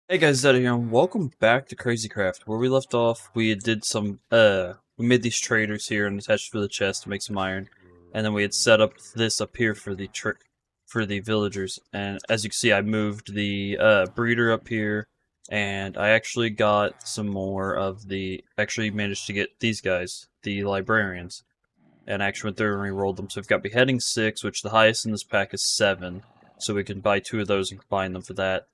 Hey guys, Zeta here, and welcome back to Crazy Craft. Where we left off, we did some, we made these traders here and attached to the chest to make some iron, and then we had set up this up here for the villagers. And as you can see, I moved the breeder up here, and I actually got some more of actually managed to get these guys, the librarians, and I actually went through and re-rolled them. So we've got beheading 6, which the highest in this pack is 7, so we can buy 2 of those and combine them for that.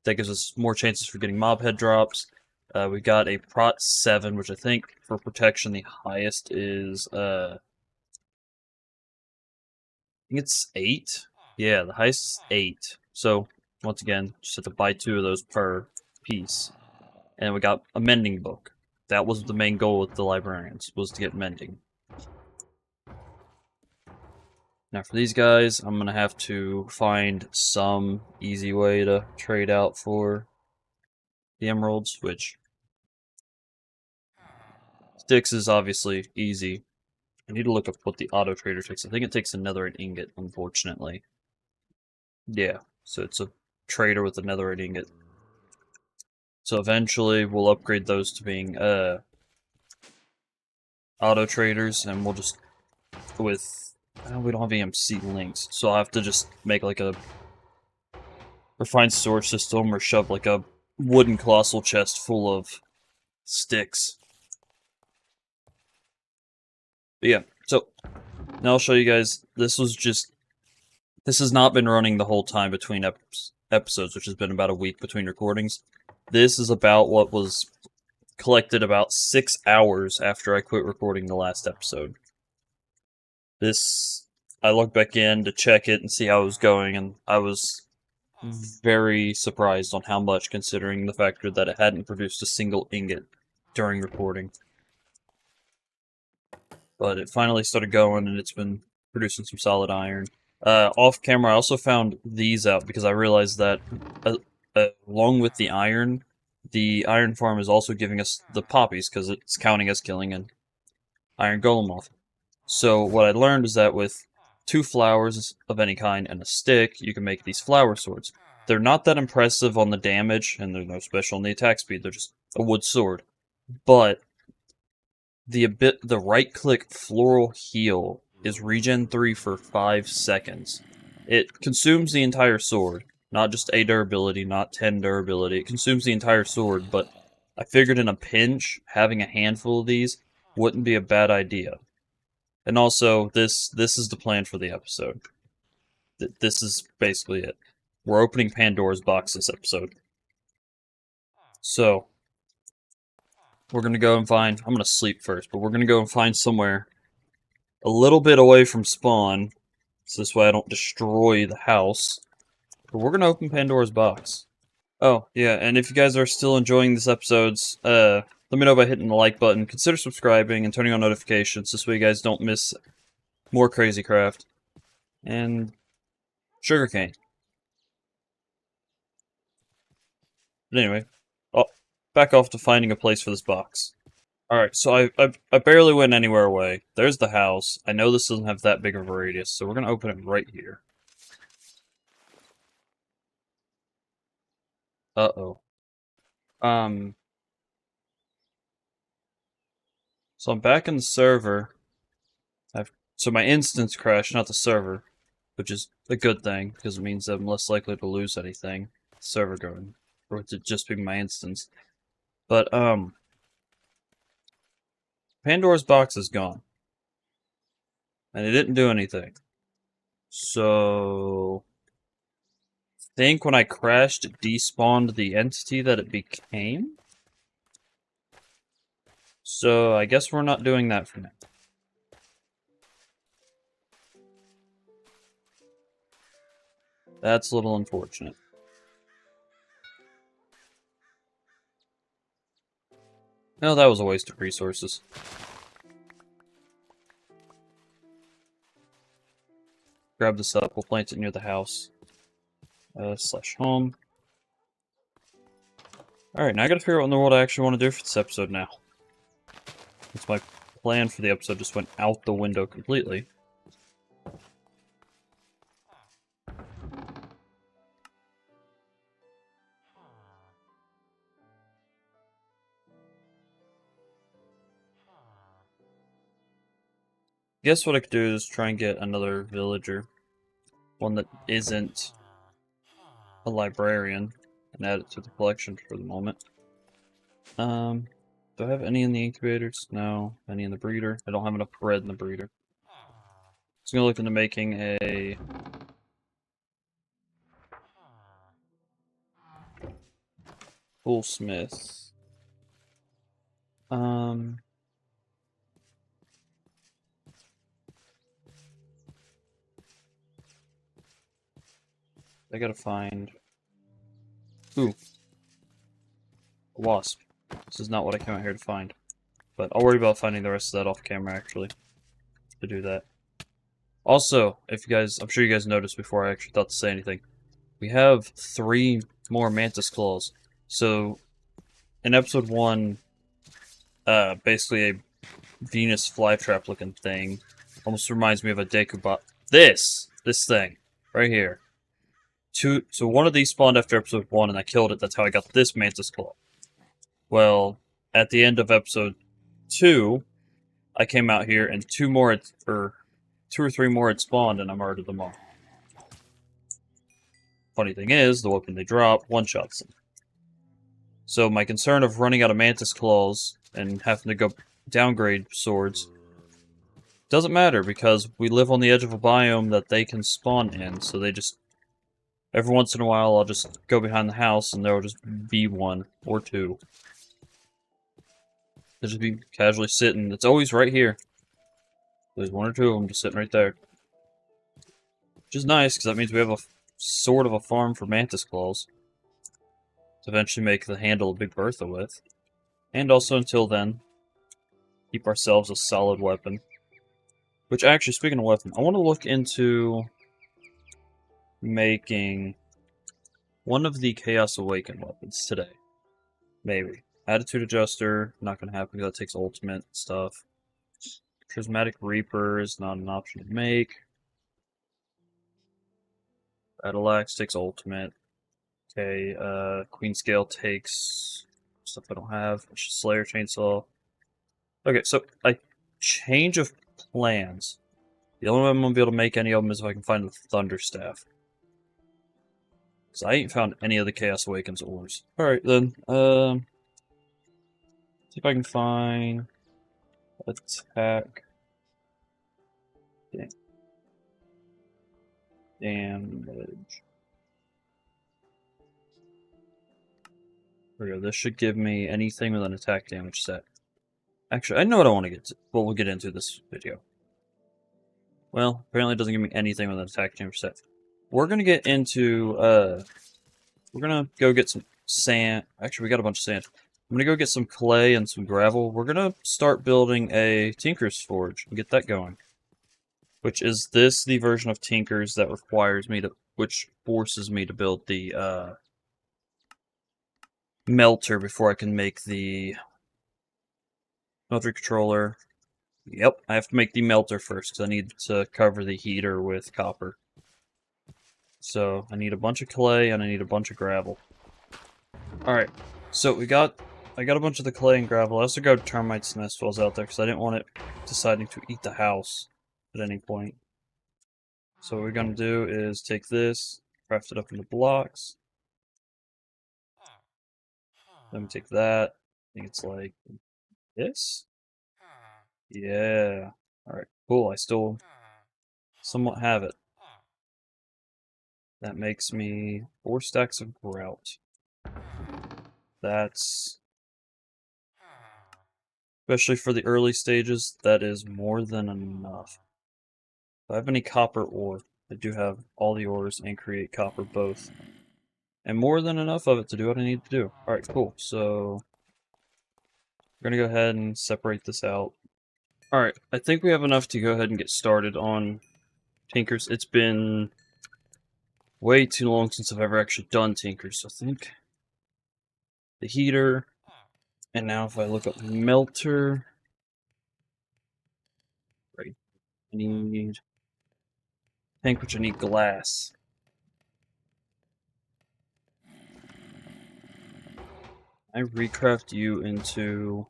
That gives us more chances for getting mob head drops. We got a prot 7, which I think for protection the highest is I think it's 8. Yeah, the highest is 8. So once again, just have to buy 2 of those per piece. And we got a mending book. That was the main goal with the librarians, was to get mending. Now for these guys, I'm gonna have to find some easy way to trade out for the emeralds, which sticks is obviously easy. I need to look up what the auto trader takes. I think it takes another ingot, unfortunately. Yeah, so it's a trader with a netherite ingot. So eventually we'll upgrade those to being auto traders, and we'll just we don't have EMC links, so I'll have to just make like a refined storage system or shove like a wooden colossal chest full of sticks. But yeah, so now I'll show you guys. This has not been running the whole time between episodes, which has been about a week between recordings. This is about what was collected about 6 hours after I quit recording the last episode. I looked back in to check it and see how it was going, and I was very surprised on how much, considering the factor that it hadn't produced a single ingot during recording. But it finally started going, and it's been producing some solid iron. Off camera, I also found these out because I realized that along with the iron farm is also giving us the poppies because it's counting as killing an iron golem off. So what I learned is that with 2 flowers of any kind and a stick, you can make these flower swords. They're not that impressive on the damage, and they're no special on the attack speed. They're just a wood sword. But the right-click floral heal is regen 3 for 5 seconds. It consumes the entire sword, not just a durability, not 10 durability. It consumes the entire sword, but I figured in a pinch, having a handful of these wouldn't be a bad idea. And also, this is the plan for the episode. This is basically it. We're opening Pandora's box this episode. So, we're gonna go and find... I'm gonna sleep first, but we're gonna go and find somewhere a little bit away from spawn, so this way I don't destroy the house. But we're gonna open Pandora's box. Oh, yeah, and if you guys are still enjoying these episodes, let me know by hitting the like button, consider subscribing, and turning on notifications, this way you guys don't miss more Crazy Craft. And sugarcane. But anyway, back off to finding a place for this box. Alright, so I barely went anywhere away. There's the house. I know this doesn't have that big of a radius, so we're gonna open it right here. Uh-oh. So I'm back in the server. So my instance crashed, not the server, which is a good thing, because it means I'm less likely to lose anything. Server going, or to just be my instance. But, Pandora's box is gone. And it didn't do anything. So... I think when I crashed, it despawned the entity that it became? So, I guess we're not doing that for now. That's a little unfortunate. No, that was a waste of resources. Grab this up, we'll plant it near the house. Slash home. Alright, now I gotta figure out what in the world I actually want to do for this episode now. Since my plan for the episode just went out the window completely. guess what I could do is try and get another villager. One that isn't a librarian, and add it to the collection for the moment. Do I have any in the incubators? No. Any in the breeder? I don't have enough bread in the breeder. Just gonna look into making a toolsmith. I gotta find. Ooh, a wasp. This is not what I came out here to find. But I'll worry about finding the rest of that off camera, actually, to do that. Also, if you guys, I'm sure you guys noticed before I actually thought to say anything, we have 3 more mantis claws. So, in episode 1, basically a Venus flytrap looking thing almost reminds me of a Dekubot. This thing, right here. So one of these spawned after episode 1, and I killed it. That's how I got this mantis claw. Well, at the end of episode 2, I came out here, and 2 or 3 more had spawned, and I murdered them all. Funny thing is, the weapon they drop one-shots them. So my concern of running out of mantis claws and having to go downgrade swords doesn't matter, because we live on the edge of a biome that they can spawn in, so they just... Every once in a while, I'll just go behind the house, and there'll just be 1 or 2. They'll just be casually sitting. It's always right here. There's 1 or 2 of them just sitting right there. Which is nice, because that means we have a sort of a farm for mantis claws to eventually make the handle of Big Bertha with. And also, until then, keep ourselves a solid weapon. Which, actually, speaking of weapon, I want to look into making one of the Chaos Awakened weapons today. Maybe. Attitude Adjuster, not going to happen because that takes ultimate stuff. Prismatic Reaper is not an option to make. Battle Axe takes ultimate. Okay, Queen Scale takes stuff I don't have. Slayer Chainsaw. Okay, so a change of plans. The only way I'm going to be able to make any of them is if I can find the Thunder Staff. Because I ain't found any of the Chaos Awakens ores. Alright then, see if I can find attack. Damage. There we go. This should give me anything with an attack damage set. Actually, I know what I want to get to. Well, we'll get into this video. Well, apparently it doesn't give me anything with an attack damage set. We're gonna get into, we're gonna go get some sand. Actually, we got a bunch of sand. I'm gonna go get some clay and some gravel. We're gonna start building a Tinker's Forge and get that going. Which is this the version of Tinker's that requires me to, which forces me to build the, melter before I can make the melter controller. Yep, I have to make the melter first because I need to cover the heater with copper. So I need a bunch of clay and I need a bunch of gravel. Alright, so I got a bunch of the clay and gravel. I also got termites nest while I was out there because I didn't want it deciding to eat the house at any point. So what we're going to do is take this, craft it up into blocks. Then we take that. I think it's like this? Yeah. Alright, cool. I still somewhat have it. That makes me 4 stacks of grout. That's... Especially for the early stages, that is more than enough. If I have any copper ore, I do have all the ores and create copper both. And more than enough of it to do what I need to do. Alright, cool. So, we're gonna go ahead and separate this out. Alright, I think we have enough to go ahead and get started on Tinkers. It's been way too long since I've ever actually done Tinkers, so I think the heater, and now if I look up melter, right, I need tank, which I need glass. I recraft you into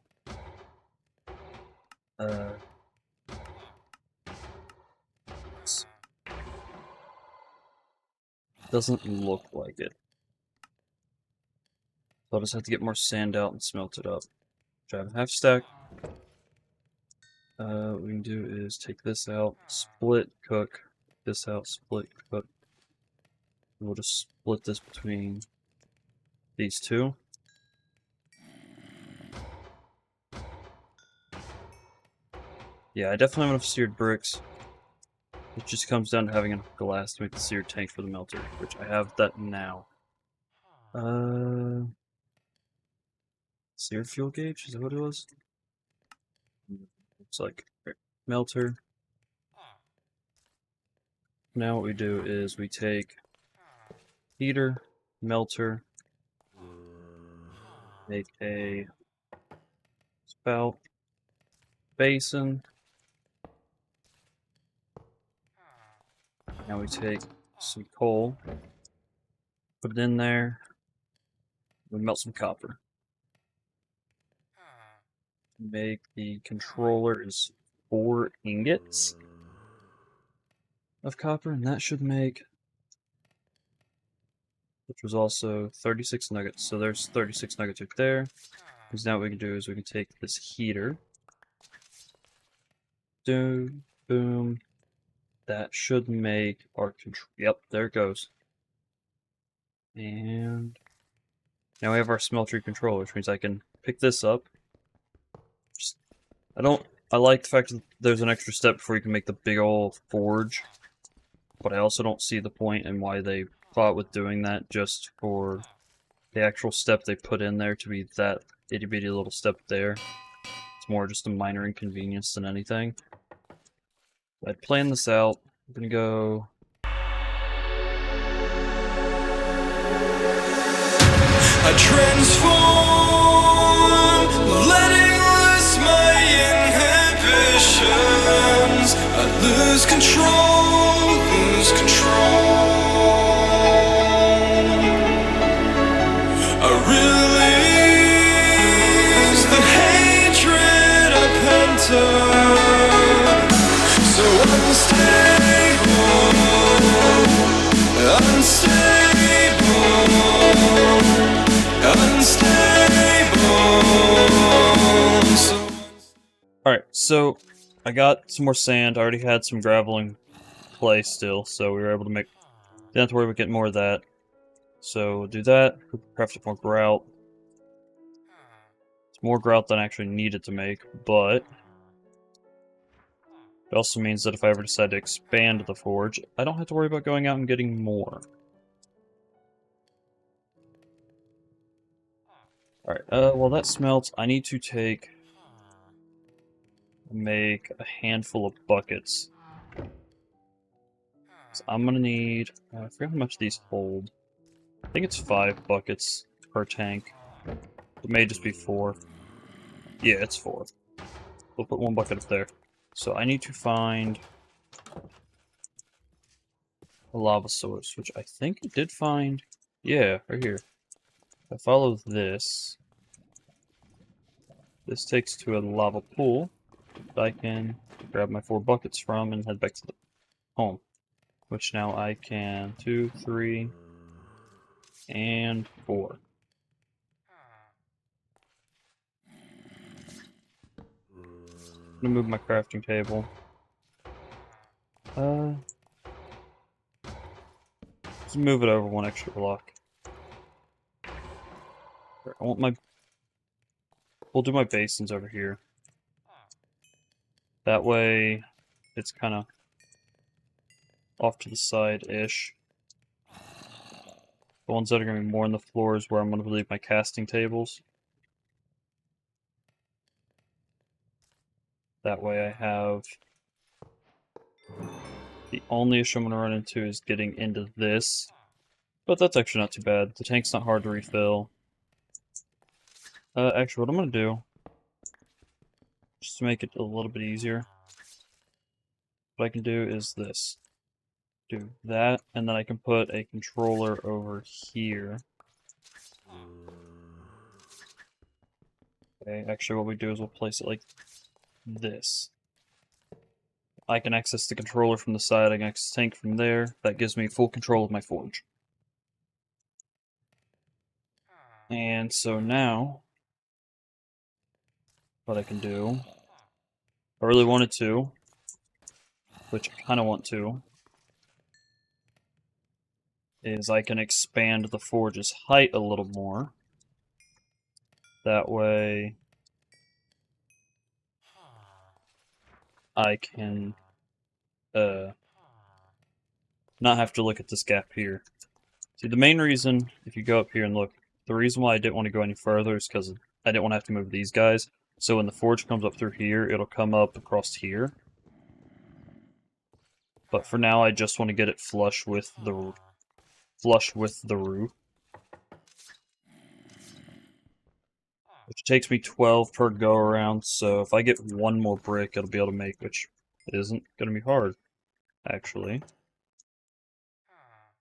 Doesn't look like it. So I'll just have to get more sand out and smelt it up. Which I have a half stack. What we can do is take this out, split, cook, this out, split, cook. We'll just split this between these two. Yeah, I definitely have enough seared bricks. It just comes down to having enough glass to make the seared tank for the melter, which I have that now. Seared fuel gauge, is that what it was? Looks like melter. Now what we do is we take heater, melter, make a spout, basin. Now we take some coal, put it in there, we melt some copper. Make the controller is 4 ingots of copper, and that should make, which was also 36 nuggets. So there's 36 nuggets right there. Because now what we can do is we can take this heater, boom, boom. That should make our control. Yep, there it goes. And now we have our smeltery controller, which means I can pick this up. I like the fact that there's an extra step before you can make the big old forge, but I also don't see the point in why they thought with doing that just for the actual step they put in there to be that itty bitty little step there. It's more just a minor inconvenience than anything. I'd plan this out. I'm gonna go. I transform, letting loose my inhibitions. I lose control, lose control. I release the hatred I pent up. So Alright, so I got some more sand. I already had some gravel and clay still, so we were able to make. Didn't have to worry about getting more of that. So we'll do that. Craft up more grout. It's more grout than I actually needed to make, but it also means that if I ever decide to expand the forge, I don't have to worry about going out and getting more. Alright, while that smelts, I need to make a handful of buckets. So I'm gonna need, I forget how much these hold. I think it's 5 buckets per tank. It may just be 4. Yeah, it's 4. We'll put 1 bucket up there. So I need to find a lava source, which I think I did find. Yeah, right here. If I follow this, this takes to a lava pool that I can grab my 4 buckets from and head back to the home. Which now I can 2, 3, and 4. I'm gonna move my crafting table. Let's move it over 1 extra block. I want my. We'll do my basins over here. That way, it's kind of off to the side-ish. The ones that are going to be more on the floor is where I'm going to leave my casting tables. That way I have... The only issue I'm going to run into is getting into this. But that's actually not too bad. The tank's not hard to refill. Actually, what I'm going to do, just to make it a little bit easier, what I can do is this. Do that, and then I can put a controller over here. Okay, actually what we do is we'll place it like this. I can access the controller from the side, I can access the tank from there. That gives me full control of my forge. And so now, what I can do, I really wanted to, which I kind of want to, is I can expand the forge's height a little more. That way, I can not have to look at this gap here. See, the main reason, if you go up here and look, the reason why I didn't want to go any further is because I didn't want to have to move these guys. So when the forge comes up through here, it'll come up across here. But for now, I just want to get it flush with the roof, which takes me 12 per go around. So if I get one more brick, it'll be able to make, which isn't going to be hard, actually.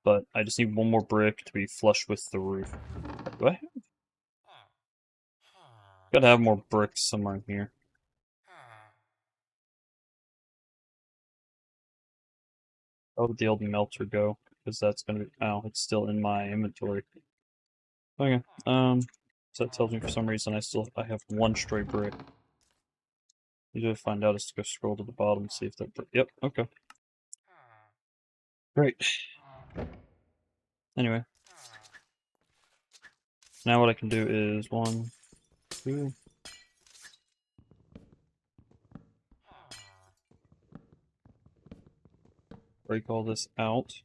But I just need one more brick to be flush with the roof. Do I gotta have more bricks somewhere in here. How would the old melter go? Because that's gonna be. Oh, it's still in my inventory. Okay. So that tells me for some reason I have one stray brick. Usually I find out is to go scroll to the bottom and see if that. Yep. Okay. Great. Anyway, now what I can do is 1, 2. Break all this out.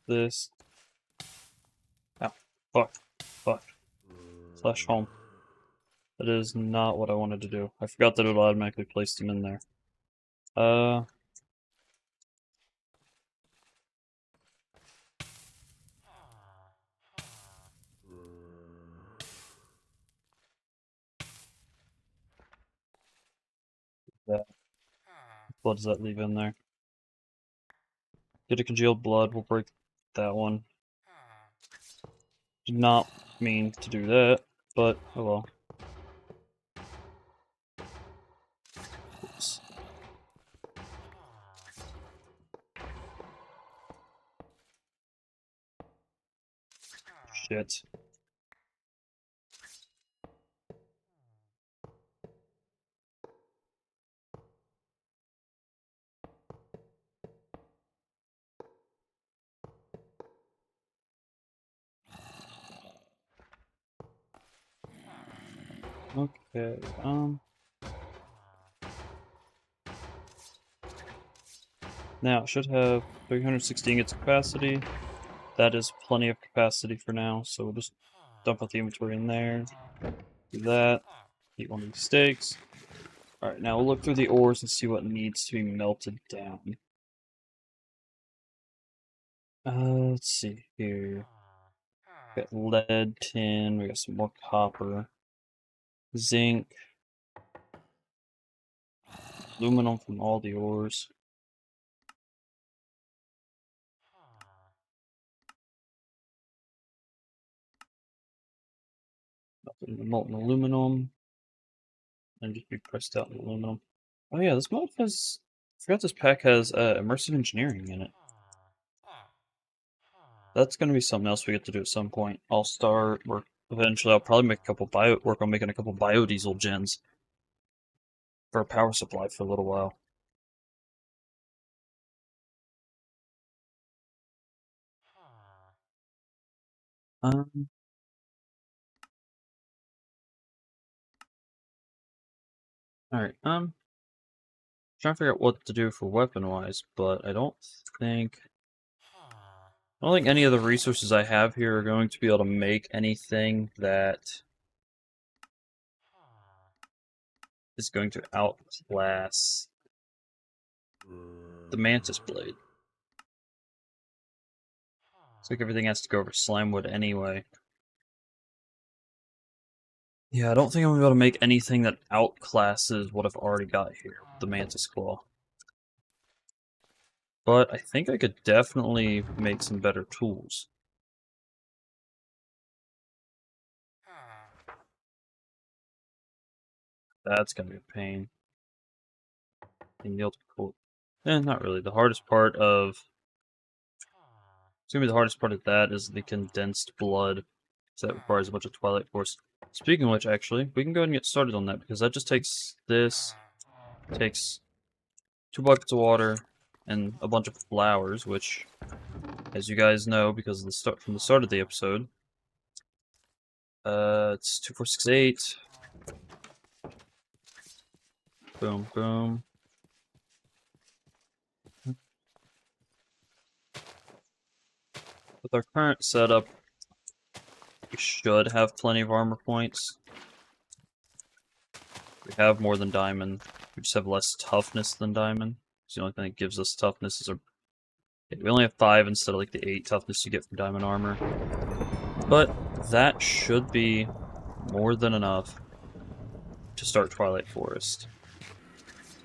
This. Ow. Fuck. Fuck. Slash home. That is not what I wanted to do. I forgot that it automatically placed them in there. That. What does that leave in there? Get a congealed blood. We'll break that one. Did not mean to do that, but oh well. Oops. Shit. Okay, now it should have 360 ingots capacity. That is plenty of capacity for now, so we'll just dump out the inventory in there. Do that. Eat one of these steaks. Alright, now we'll look through the ores and see what needs to be melted down. Let's see here. We got lead, tin, we got some more copper, zinc, aluminum from all the ores. Molten aluminum, and just be pressed out in aluminum. Oh yeah, this mod has. I forgot this pack has immersive engineering in it. That's gonna be something else we get to do at some point. I'll start work eventually. I'll probably make a couple work on making a couple biodiesel gens for a power supply for a little while. Um. All right. Trying to figure out what to do for weapon wise, but I don't think. I don't think any of the resources I have here are going to be able to make anything that is going to outclass the Mantis Blade. Looks like everything has to go over Slimewood anyway. Yeah, I don't think I'm going to be able to make anything that outclasses what I've already got here, the Mantis Claw. But I think I could definitely make some better tools. That's going to be a pain. And yield cool. Not really. The hardest part of It's gonna be the hardest part of that is the condensed blood. So that requires a bunch of Twilight Force. Speaking of which, actually, we can go ahead and get started on that because that just takes this, takes 2 buckets of water and a bunch of flowers, which, as you guys know, because of the start from the start of the episode, it's 2, 4, 6, 8. Boom, boom. With our current setup, we should have plenty of armor points. We have more than diamond. We just have less toughness than diamond. It's the only thing that gives us toughness is our... We only have 5 instead of like the 8 toughness you get from diamond armor. But that should be more than enough to start Twilight Forest.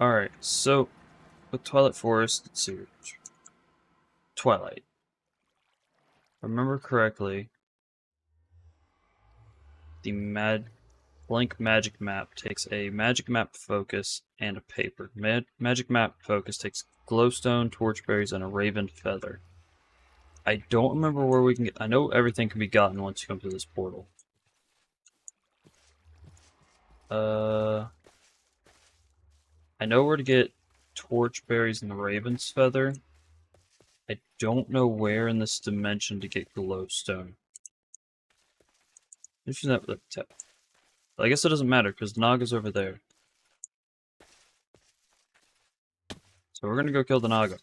Alright, so with Twilight Forest, let's see. Twilight. If I remember correctly, the blank magic map takes a magic map focus and a paper. Magic map focus takes glowstone, torchberries, and a raven feather. I don't remember where we can get... I know everything can be gotten once you come through this portal. I know where to get torchberries and the raven's feather. I don't know where in this dimension to get glowstone. Let's use that with a tap. I guess it doesn't matter because Naga's over there. So we're gonna go kill the Naga.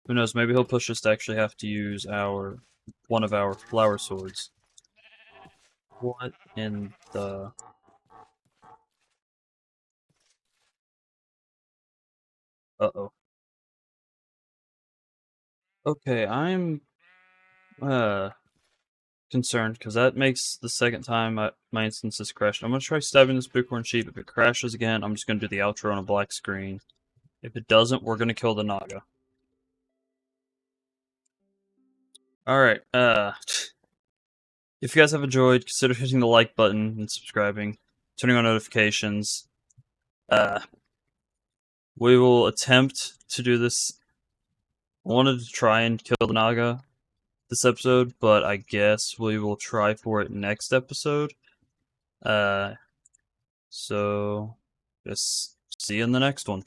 Who knows, maybe he'll push us to actually have to use one of our flower swords. What in the... Uh-oh. Okay, I'm concerned because that makes the second time my instance has crashed. I'm gonna try stabbing this bighorn sheep. If it crashes again, I'm just gonna do the outro on a black screen. If it doesn't, we're gonna kill the Naga. Alright, if you guys have enjoyed, consider hitting the like button and subscribing, turning on notifications. We will attempt to do this. I wanted to try and kill the Naga this episode, but I guess we will try for it next episode. So, just see you in the next one.